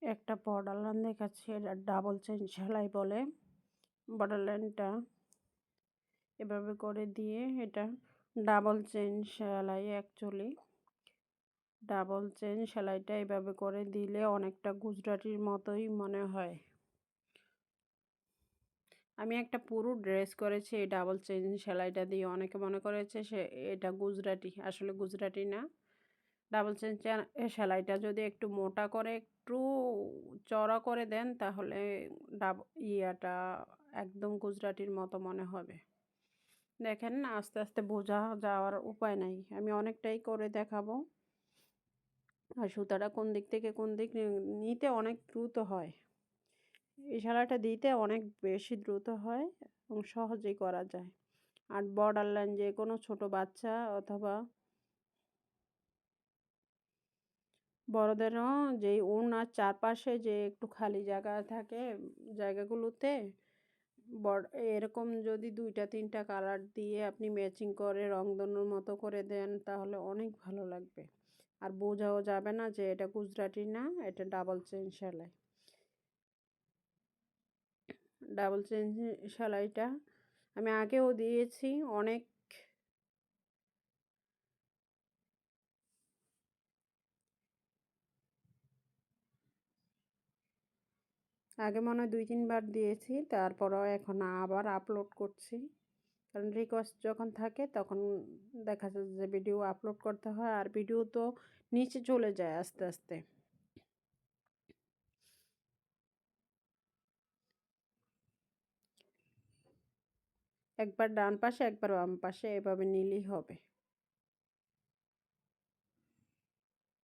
একটা border line দেখাচ্ছি, এটা ডাবল চেইন সেলাই বলে। বর্ডার লাইনটা এভাবে করে দিয়ে এটা ডাবল চেইন সেলাই। অ্যাকচুয়ালি ডাবল চেইন সেলাইটা এভাবে করে দিলে অনেকটা গুজরাটির মতোই মনে হয়। আমি একটা পুরো ড্রেস করেছি এই ডাবল চেইন সেলাইটা দিয়ে। অনেকে মনে করেছে এটা গুজরাটি, আসলে গুজরাটি না। ডাবল চেইন সেলাইটা যদি একটু মোটা করে একটু চড়া করে দেন তাহলে ইয়াটা একদম গুজরাটির মতো মনে হবে। দেখেন আস্তে আস্তে বোঝা যাওয়ার উপায় নাই, আমি অনেকটাই করে দেখাবো। আর সুতাটা কোন দিক থেকে কোন দিক নিতে অনেক দ্রুত হয়, এই সেলাইটা দিতে অনেক বেশি দ্রুত হয় এবং সহজেই করা যায়। আর বর্ডার লাইন যে কোনো ছোট বাচ্চা অথবা বড়দেরও যেই ওড়নার চারপাশে যে একটু খালি জায়গা থাকে, জায়গাগুলোতে এরকম যদি 2-3টা কালার দিয়ে আপনি ম্যাচিং করে রংধনুর মতো করে দেন তাহলে অনেক ভালো লাগবে। আর বোঝাও যাবে না যে এটা গুজরাটি না, এটা ডাবল চেইন সেলাই। ডাবল চেইন সেলাইটা আমি আগেও দিয়েছি অনেক। আগে মনে হয় 2-3 বার দিয়েছি, তারপরেও এখন আবার আপলোড করছি। কারণ রিকোয়েস্ট যখন থাকে তখন দেখা যায় যে ভিডিও আপলোড করতে হয়, আর ভিডিও তো নিচে চলে যায় আস্তে আস্তে। একবার ডান পাশে একবার বাম পাশে এভাবে নিলেই হবে।